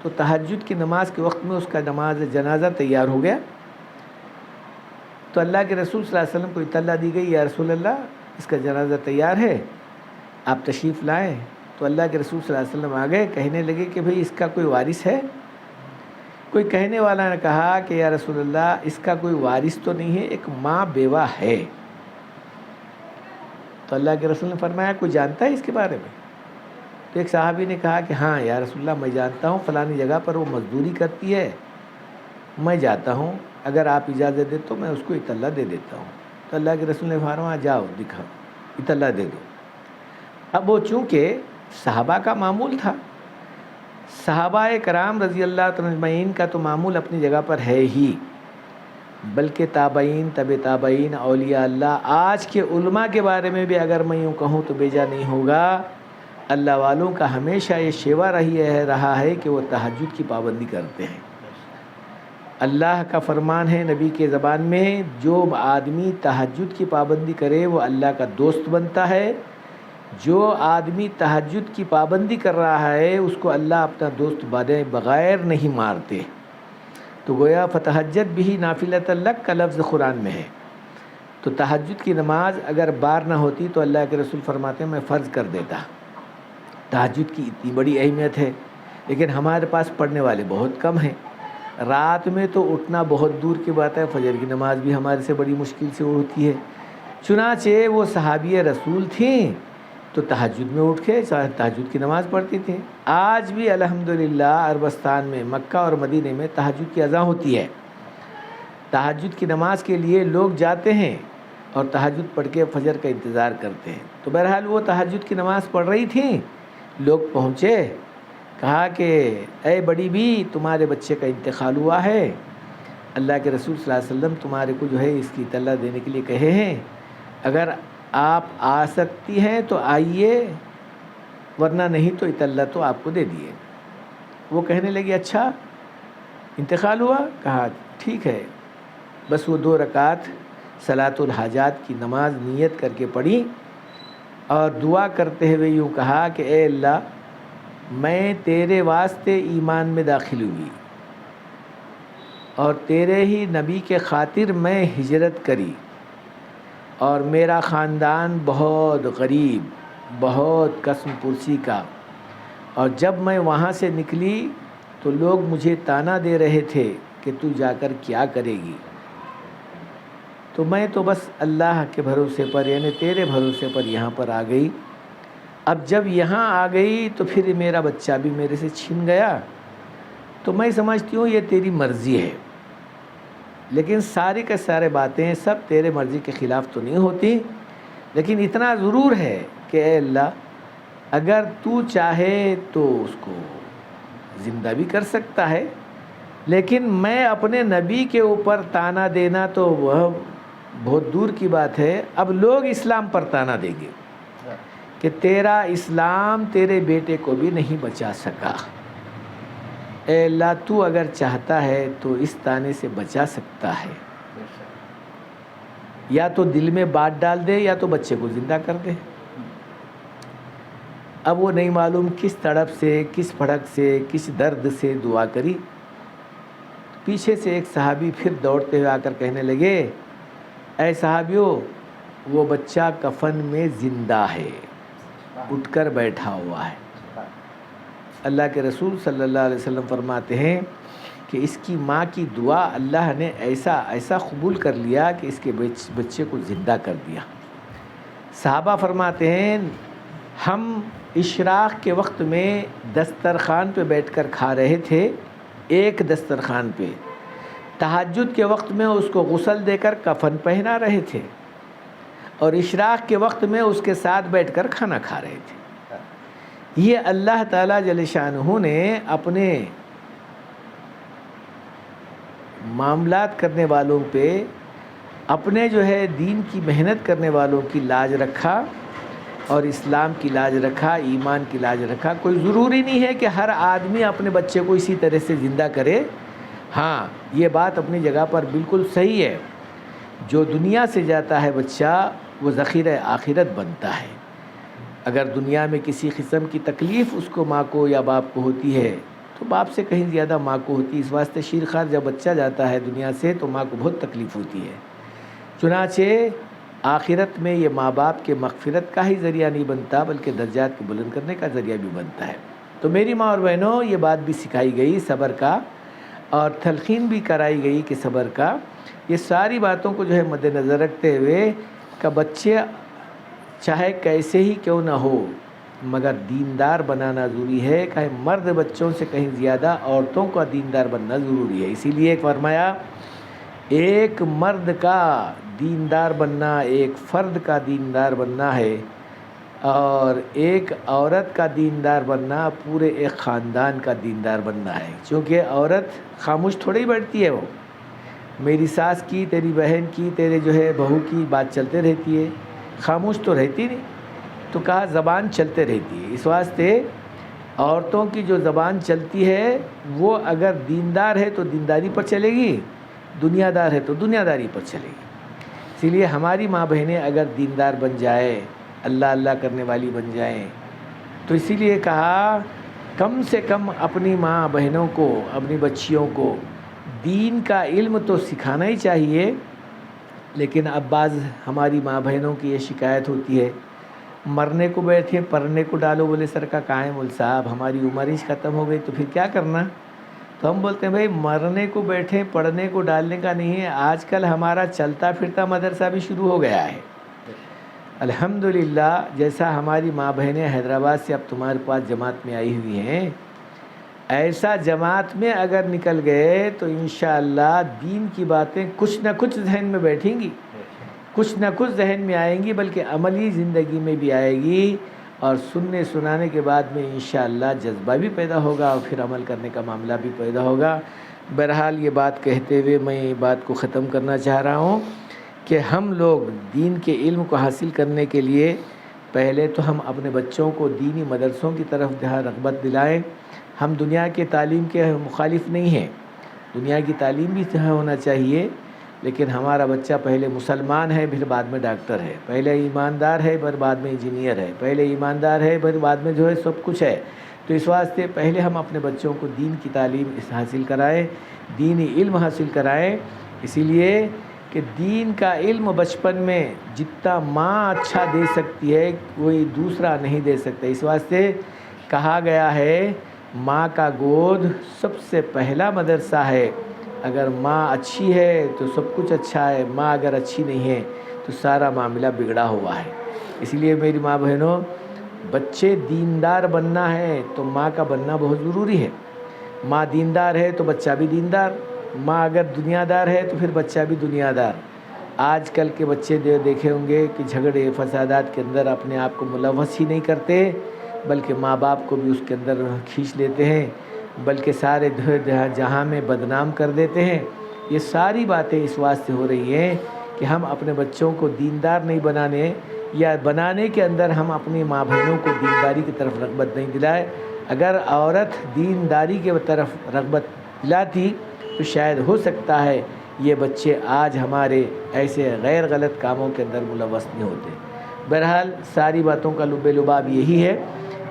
A: تو تہجد کی نماز کے وقت میں اس کا جنازہ تیار ہو گیا۔ تو اللہ کے رسول صلی اللہ علیہ وسلم کو اطلاع دی گئی، یا رسول اللہ اس کا جنازہ تیار ہے، آپ تشریف لائیں۔ تو اللہ کے رسول صلی اللہ علیہ وسلم آ گئے، کہنے لگے کہ بھئی اس کا کوئی وارث ہے؟ کوئی کہنے والا نے کہا کہ یا رسول اللہ اس کا کوئی وارث تو نہیں ہے، ایک ماں بیوہ ہے۔ تو اللہ کے رسول نے فرمایا کوئی جانتا ہے اس کے بارے میں؟ تو ایک صحابی نے کہا کہ ہاں یا رسول اللہ میں جانتا ہوں، فلانی جگہ پر وہ مزدوری کرتی ہے، میں جاتا ہوں، اگر آپ اجازت دے تو میں اس کو اطلاع دے دیتا ہوں۔ تو اللہ کے رسول نے فرمایا جاؤ دکھاؤ، اطلاع دے دو۔ اب وہ چونکہ صحابہ کا معمول تھا، صحابہ کرام رضی اللہ تعالیٰ اجمعین کا تو معمول اپنی جگہ پر ہے ہی، بلکہ تابعین، تبع تابعین، اولیاء اللہ، آج کے علماء کے بارے میں بھی اگر میں یوں کہوں تو بیجا نہیں ہوگا۔ اللہ والوں کا ہمیشہ یہ شیوا رہا ہے کہ وہ تہجد کی پابندی کرتے ہیں۔ اللہ کا فرمان ہے نبی کے زبان میں، جو آدمی تہجد کی پابندی کرے وہ اللہ کا دوست بنتا ہے، جو آدمی تہجد کی پابندی کر رہا ہے اس کو اللہ اپنا دوست بنے بغیر نہیں مارتے۔ تو گویا فتہجد بھی نافلۃ لک کا لفظ قرآن میں ہے۔ تو تہجد کی نماز اگر بار نہ ہوتی تو اللہ کے رسول فرماتے ہیں میں فرض کر دیتا۔ تہجد کی اتنی بڑی اہمیت ہے، لیکن ہمارے پاس پڑھنے والے بہت کم ہیں۔ رات میں تو اٹھنا بہت دور کی بات ہے، فجر کی نماز بھی ہمارے سے بڑی مشکل سے ہوتی ہے۔ چنانچہ وہ صحابی رسول تھیں تو تہجد میں اٹھ کے تہجد کی نماز پڑھتی تھیں۔ آج بھی الحمدللہ عربستان میں، مکہ اور مدینے میں تہجد کی اذان ہوتی ہے، تہجد کی نماز کے لیے لوگ جاتے ہیں اور تہجد پڑھ کے فجر کا انتظار کرتے ہیں۔ تو بہرحال وہ تہجد کی نماز پڑھ رہی تھیں، لوگ پہنچے، کہا کہ اے بڑی بھی تمہارے بچے کا انتقال ہوا ہے، اللہ کے رسول صلی اللہ علیہ وسلم تمہارے کو جو ہے اس کی اطلاع دینے کے لیے کہے ہیں، اگر آپ آ سکتی ہیں تو آئیے، ورنہ نہیں تو اطلاع تو آپ کو دے دیے۔ وہ کہنے لگی اچھا انتقال ہوا؟ کہا ٹھیک ہے، بس وہ 2 رکعت صلاۃ الحاجات کی نماز نیت کر کے پڑھی اور دعا کرتے ہوئے یوں کہا کہ اے اللہ میں تیرے واسطے ایمان میں داخل ہوئی اور تیرے ہی نبی کے خاطر میں ہجرت کری، اور میرا خاندان بہت غریب، بہت قسم پرسی کا، اور جب میں وہاں سے نکلی تو لوگ مجھے تانا دے رہے تھے کہ تو جا کر کیا کرے گی، تو میں تو بس اللہ کے بھروسے پر یعنی تیرے بھروسے پر یہاں پر آ گئی۔ اب جب یہاں آ گئی تو پھر میرا بچہ بھی میرے سے چھن گیا، تو میں سمجھتی ہوں یہ تیری مرضی ہے، لیکن ساری کے سارے باتیں سب تیرے مرضی کے خلاف تو نہیں ہوتی، لیکن اتنا ضرور ہے کہ اے اللہ اگر تو چاہے تو اس کو زندہ بھی کر سکتا ہے، لیکن میں اپنے نبی کے اوپر تانا دینا تو وہ بہت دور کی بات ہے۔ اب لوگ اسلام پر تانا دیں گے کہ تیرا اسلام تیرے بیٹے کو بھی نہیں بچا سکا، اے اللہ تو اگر چاہتا ہے تو اس تانے سے بچا سکتا ہے، یا تو دل میں بات ڈال دے یا تو بچے کو زندہ کر دے۔ اب وہ نہیں معلوم کس تڑپ سے، کس پھڑک سے، کس درد سے دعا کری۔ پیچھے سے ایک صحابی پھر دوڑتے ہوئے آ کر کہنے لگے اے صحابیوں وہ بچہ کفن میں زندہ ہے، اٹھ کر بیٹھا ہوا ہے۔ اللہ کے رسول صلی اللہ علیہ وسلم فرماتے ہیں کہ اس کی ماں کی دعا اللہ نے ایسا قبول کر لیا کہ اس کے بچے کو زندہ کر دیا۔ صحابہ فرماتے ہیں ہم اشراق کے وقت میں دسترخوان پہ بیٹھ کر کھا رہے تھے، ایک دسترخوان پہ، تہجد کے وقت میں اس کو غسل دے کر کفن پہنا رہے تھے، اور اشراق کے وقت میں اس کے ساتھ بیٹھ کر کھانا کھا رہے تھے۔ یہ اللہ تعالیٰ جل شانہ نے اپنے معاملات کرنے والوں پہ، اپنے جو ہے دین کی محنت کرنے والوں کی لاج رکھا، اور اسلام کی لاج رکھا، ایمان کی لاج رکھا۔ کوئی ضروری نہیں ہے کہ ہر آدمی اپنے بچے کو اسی طرح سے زندہ کرے۔ ہاں، یہ بات اپنی جگہ پر بالکل صحیح ہے، جو دنیا سے جاتا ہے بچہ وہ ذخیرہ آخرت بنتا ہے۔ اگر دنیا میں کسی قسم کی تکلیف اس کو ماں کو یا باپ کو ہوتی ہے تو باپ سے کہیں زیادہ ماں کو ہوتی ہے۔ اس واسطے شیرخوار جب بچہ جاتا ہے دنیا سے تو ماں کو بہت تکلیف ہوتی ہے۔ چنانچہ آخرت میں یہ ماں باپ کے مغفرت کا ہی ذریعہ نہیں بنتا بلکہ درجات کو بلند کرنے کا ذریعہ بھی بنتا ہے۔ تو میری ماں اور بہنوں، یہ بات بھی سکھائی گئی صبر کا، اور تلقین بھی کرائی گئی کہ صبر کا۔ یہ ساری باتوں کو جو ہے مد نظر رکھتے ہوئے کہ بچے چاہے کیسے ہی کیوں نہ ہو مگر دیندار بنانا ضروری ہے، کہ مرد بچوں سے کہیں زیادہ عورتوں کا دیندار بننا ضروری ہے۔ اسی لیے فرمایا ایک مرد کا دیندار بننا ایک فرد کا دیندار بننا ہے، اور ایک عورت کا دیندار بننا پورے ایک خاندان کا دیندار بننا ہے۔ چونکہ عورت خاموش تھوڑی بیٹھتی ہے، وہ میری ساس کی، تیری بہن کی، تیرے جو ہے بہو کی بات چلتے رہتی ہے، خاموش تو رہتی نہیں۔ تو کہا زبان چلتے رہتی ہے۔ اس واسطے عورتوں کی جو زبان چلتی ہے وہ اگر دیندار ہے تو دینداری پر چلے گی، دنیا دار ہے تو دنیا داری پر چلے گی۔ اسی لیے ہماری ماں بہنیں اگر دیندار بن جائے، اللہ اللہ کرنے والی بن جائیں، تو اسی لیے کہا کم سے کم اپنی ماں بہنوں کو، اپنی بچیوں کو دین کا علم تو سکھانا ہی چاہیے۔ لیکن اب بعض ہماری ماں بہنوں کی یہ شکایت ہوتی ہے، مرنے کو بیٹھے پڑھنے کو ڈالو، بولے سر کا کہاں ہے مول صاحب، ہماری عمر ہی ختم ہو گئی تو پھر کیا کرنا۔ تو ہم بولتے ہیں بھائی مرنے کو بیٹھے پڑھنے کو ڈالنے کا نہیں ہے، آج کل ہمارا چلتا پھرتا مدرسہ بھی شروع ہو گیا ہے۔ الحمدللہ، جیسا ہماری ماں بہنیں حیدرآباد سے اب تمہارے پاس جماعت میں آئی ہوئی ہیں، ایسا جماعت میں اگر نکل گئے تو انشاءاللہ دین کی باتیں کچھ نہ کچھ ذہن میں بیٹھیں گی، کچھ نہ کچھ ذہن میں آئیں گی، بلکہ عملی زندگی میں بھی آئے گی، اور سننے سنانے کے بعد میں انشاءاللہ جذبہ بھی پیدا ہوگا اور پھر عمل کرنے کا معاملہ بھی پیدا ہوگا۔ بہرحال یہ بات کہتے ہوئے میں یہ بات کو ختم کرنا چاہ رہا ہوں کہ ہم لوگ دین کے علم کو حاصل کرنے کے لیے پہلے تو ہم اپنے بچوں کو دینی مدرسوں کی طرف رغبت دلائیں۔ ہم دنیا کے تعلیم کے مخالف نہیں ہیں، دنیا کی تعلیم بھی ہونا چاہیے، لیکن ہمارا بچہ پہلے مسلمان ہے پھر بعد میں ڈاکٹر ہے، پہلے ایماندار ہے پھر بعد میں انجینئر ہے، پہلے ایماندار ہے پھر بعد میں جو ہے سب کچھ ہے۔ تو اس واسطے پہلے ہم اپنے بچوں کو دین کی تعلیم حاصل کرائیں، دینی علم حاصل کرائیں۔ اسی لیے کہ دین کا علم بچپن میں جتنا ماں اچھا دے سکتی ہے کوئی دوسرا نہیں دے سکتا۔ اس واسطے کہا گیا ہے ماں کا گود سب سے پہلا مدرسہ ہے۔ اگر ماں اچھی ہے تو سب کچھ اچھا ہے، ماں اگر اچھی نہیں ہے تو سارا معاملہ بگڑا ہوا ہے۔ اس لیے میری ماں بہنوں، بچے دیندار بننا ہے تو ماں کا بننا بہت ضروری ہے۔ ماں دیندار ہے تو بچہ بھی دیندار، ماں اگر دنیا دار ہے تو پھر بچہ بھی دنیا دار۔ آج کل کے بچے دیکھے ہوں گے کہ جھگڑے فسادات کے اندر اپنے آپ کو ملوث ہی نہیں کرتے، بلکہ ماں باپ کو بھی اس کے اندر کھینچ لیتے ہیں، بلکہ سارے جہاں میں بدنام کر دیتے ہیں۔ یہ ساری باتیں اس واسطے ہو رہی ہیں کہ ہم اپنے بچوں کو دیندار نہیں بنانے، یا بنانے کے اندر ہم اپنی ماں بہنوں کو دینداری کی طرف رغبت نہیں دلائے۔ اگر عورت دینداری کے طرف رغبت دلاتی تو شاید ہو سکتا ہے یہ بچے آج ہمارے ایسے غیر غلط کاموں کے اندر ملوث نہیں ہوتے۔ بہرحال ساری باتوں کا لب لباب یہی ہے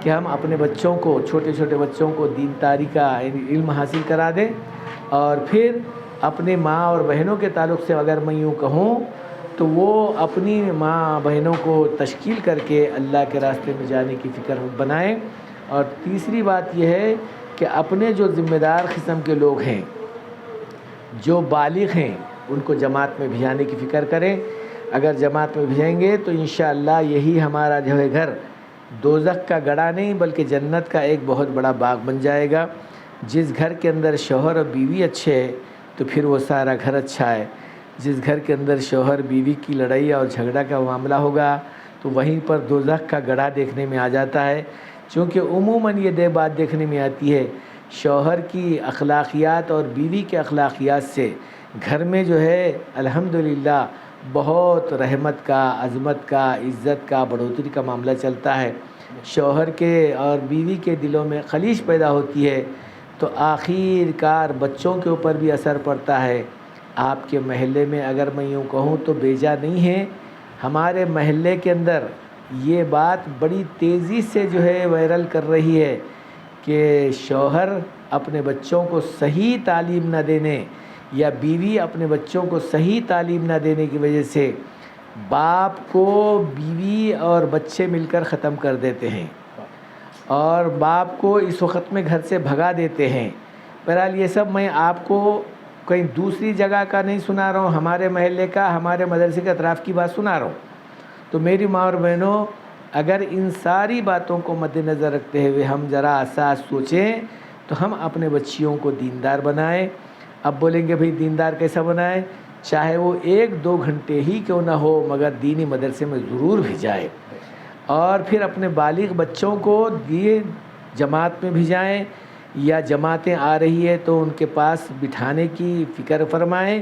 A: کہ ہم اپنے بچوں کو، چھوٹے چھوٹے بچوں کو دینداری کا علم حاصل کرا دیں، اور پھر اپنے ماں اور بہنوں کے تعلق سے اگر میں یوں کہوں تو وہ اپنی ماں بہنوں کو تشکیل کر کے اللہ کے راستے میں جانے کی فکر بنائیں۔ اور تیسری بات یہ ہے کہ اپنے جو ذمہ دار قسم کے لوگ ہیں، جو بالغ ہیں، ان کو جماعت میں بھیجانے کی فکر کریں۔ اگر جماعت میں بھیجیں گے تو انشاءاللہ یہی ہمارا جو ہے گھر دوزخ کا گڑھا نہیں بلکہ جنت کا ایک بہت بڑا باغ بن جائے گا۔ جس گھر کے اندر شوہر اور بیوی اچھے ہیں تو پھر وہ سارا گھر اچھا ہے۔ جس گھر کے اندر شوہر بیوی کی لڑائی اور جھگڑا کا معاملہ ہوگا تو وہیں پر دوزخ کا گڑھا دیکھنے میں آ جاتا ہے۔ چونکہ عموماً یہ بات دیکھنے میں آتی ہے، شوہر کی اخلاقیات اور بیوی کے اخلاقیات سے گھر میں جو ہے الحمدللہ بہت رحمت کا، عظمت کا، عزت کا، بڑھوتری کا معاملہ چلتا ہے. شوہر کے اور بیوی کے دلوں میں خلیش پیدا ہوتی ہے تو آخر کار بچوں کے اوپر بھی اثر پڑتا ہے. آپ کے محلے میں اگر میں یوں کہوں تو بیجا نہیں ہے، ہمارے محلے کے اندر یہ بات بڑی تیزی سے جو ہے وائرل کر رہی ہے کہ شوہر اپنے بچوں کو صحیح تعلیم نہ دینے یا بیوی اپنے بچوں کو صحیح تعلیم نہ دینے کی وجہ سے باپ کو بیوی اور بچے مل کر ختم کر دیتے ہیں اور باپ کو اس وقت میں گھر سے بھگا دیتے ہیں. بہرحال یہ سب میں آپ کو کہیں دوسری جگہ کا نہیں سنا رہا ہوں، ہمارے محلے کا، ہمارے مدرسے کے اطراف کی بات سنا رہا ہوں. تو میری ماں اور بہنوں، اگر ان ساری باتوں کو مد نظر رکھتے ہوئے ہم ذرا اساس سوچیں تو ہم اپنے بچیوں کو دیندار بنائیں. اب بولیں گے بھئی دیندار کیسا بنائیں؟ چاہے وہ 1-2 گھنٹے ہی کیوں نہ ہو مگر دینی مدرسے میں ضرور بھیجائیں، اور پھر اپنے بالغ بچوں کو دین جماعت میں بھیجائیں، یا جماعتیں آ رہی ہے تو ان کے پاس بٹھانے کی فکر فرمائیں.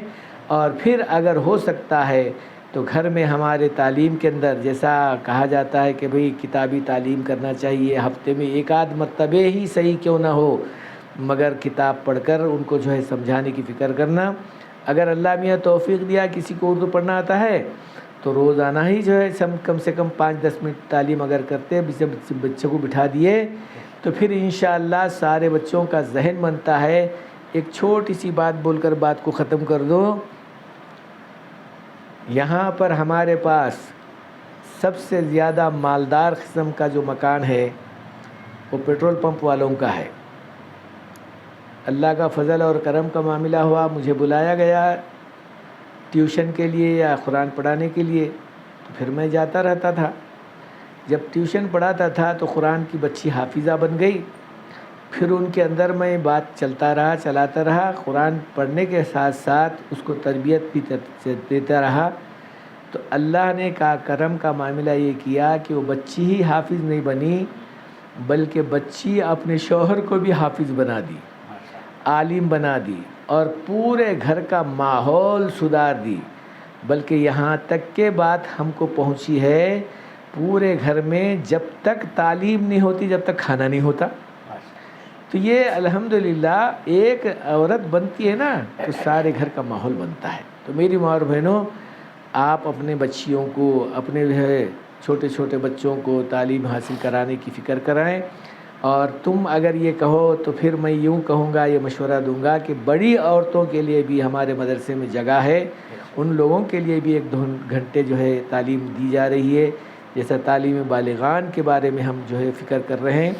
A: اور پھر اگر ہو سکتا ہے تو گھر میں ہمارے تعلیم کے اندر جیسا کہا جاتا ہے کہ بھئی کتابی تعلیم کرنا چاہیے، ہفتے میں 1-8 مرتبہ ہی صحیح کیوں نہ ہو مگر کتاب پڑھ کر ان کو جو ہے سمجھانے کی فکر کرنا. اگر اللہ میاں توفیق دیا کسی کو اردو پڑھنا آتا ہے تو روزانہ ہی جو ہے کم سے کم 5-10 منٹ تعلیم اگر کرتے بچوں کو بٹھا دیے تو پھر انشاءاللہ سارے بچوں کا ذہن بنتا ہے. ایک چھوٹی سی بات بول کر بات کو ختم کر دو. یہاں پر ہمارے پاس سب سے زیادہ مالدار قسم کا جو مکان ہے وہ پیٹرول پمپ والوں کا ہے. اللہ کا فضل اور کرم کا معاملہ ہوا، مجھے بلایا گیا ٹیوشن کے لیے یا قرآن پڑھانے کے لیے، تو پھر میں جاتا رہتا تھا. جب ٹیوشن پڑھاتا تھا تو قرآن کی بچی حافظہ بن گئی. پھر ان کے اندر میں بات چلاتا رہا، قرآن پڑھنے کے ساتھ ساتھ اس کو تربیت بھی دیتا رہا. تو اللہ نے کا کرم کا معاملہ یہ کیا کہ وہ بچی ہی حافظ نہیں بنی بلکہ بچی اپنے شوہر کو بھی حافظ بنا دی، عالم بنا دی، اور پورے گھر کا ماحول سدھار دی. بلکہ یہاں تک کہ بات ہم کو پہنچی ہے پورے گھر میں جب تک تعلیم نہیں ہوتی جب تک کھانا نہیں ہوتا. تو یہ الحمدللہ ایک عورت بنتی ہے نا تو سارے گھر کا ماحول بنتا ہے. تو میری ماں اور بہنوں، آپ اپنے بچیوں کو، اپنے چھوٹے چھوٹے بچوں کو تعلیم حاصل کرانے کی فکر کرائیں. اور تم اگر یہ کہو تو پھر میں یوں کہوں گا، یہ مشورہ دوں گا کہ بڑی عورتوں کے لیے بھی ہمارے مدرسے میں جگہ ہے، ان لوگوں کے لیے بھی 1-2 گھنٹے جو ہے تعلیم دی جا رہی ہے. جیسا تعلیم بالغان کے بارے میں ہم جو ہے فکر کر رہے ہیں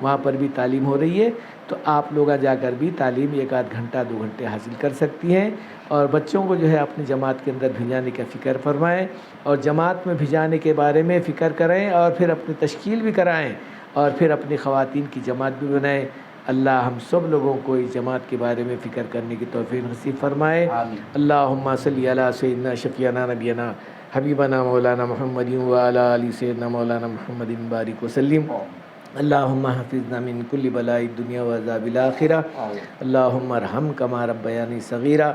A: وہاں پر بھی تعلیم ہو رہی ہے. تو آپ لوگ جا کر بھی تعلیم 1-8 گھنٹہ 2 گھنٹے حاصل کر سکتی ہیں. اور بچوں کو جو ہے اپنی جماعت کے اندر بھیجانے کا فکر فرمائیں اور جماعت میں بھیجانے کے بارے میں فکر کریں اور پھر اپنی تشکیل بھی کرائیں اور پھر اپنی خواتین کی جماعت بھی بنائیں. اللہ ہم سب لوگوں کو اس جماعت کے بارے میں فکر کرنے کی توفیق نصیب فرمائے. اللہم صلی علی سیدنا شفیعنا نبینا حبیبنا مولانا محمد وعلی آل سیدنا مولانا محمد بارک وسلم. اللہم حفظنا من کل بلاء الدنیا وعذاب الآخرہ. اللہم ارحم کما ربیانی صغیرا.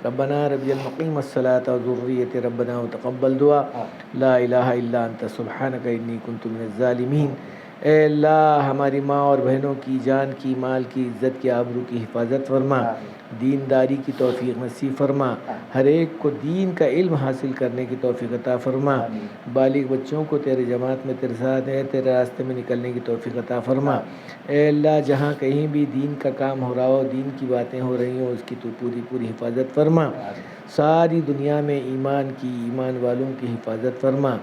A: ربنا ربی المقیم الصلاۃ وذریۃ ربنا وتقبل دعا. لا الہ الا انت سبحانک انی کنت من الظالمین. اے اللہ ہماری ماں اور بہنوں کی جان کی، مال کی، عزت کی، آبرو کی حفاظت فرما، دینداری کی توفیق نصیب فرما، ہر ایک کو دین کا علم حاصل کرنے کی توفیق عطا فرما، بالغ بچوں کو تیرے جماعت میں تیرے ساتھ ہے تیرے راستے میں نکلنے کی توفیق عطا فرما. اے اللہ جہاں کہیں بھی دین کا کام ہو رہا ہو، دین کی باتیں ہو رہی ہوں، اس کی تو پوری حفاظت فرما. ساری دنیا میں ایمان کی، ایمان والوں کی حفاظت فرما.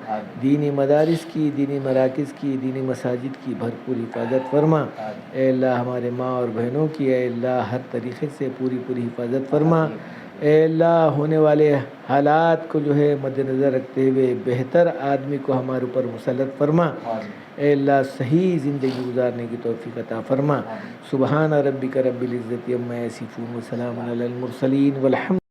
A: دینی مدارس کی، دینی مراکز کی، دینی مساجد کی بھرپور حفاظت فرما. اے اللہ ہمارے ماں اور بہنوں کی اے اللہ ہر طریقے سے پوری حفاظت فرما. اے اللہ ہونے والے حالات کو جو ہے مد نظر رکھتے ہوئے بہتر آدمی کو ہمارے اوپر مسلط فرما. اے اللہ صحیح زندگی گزارنے کی توفیق عطا فرما. سبحان ربک رب العزت عما یصفون وسلام علی المرسلین والحمد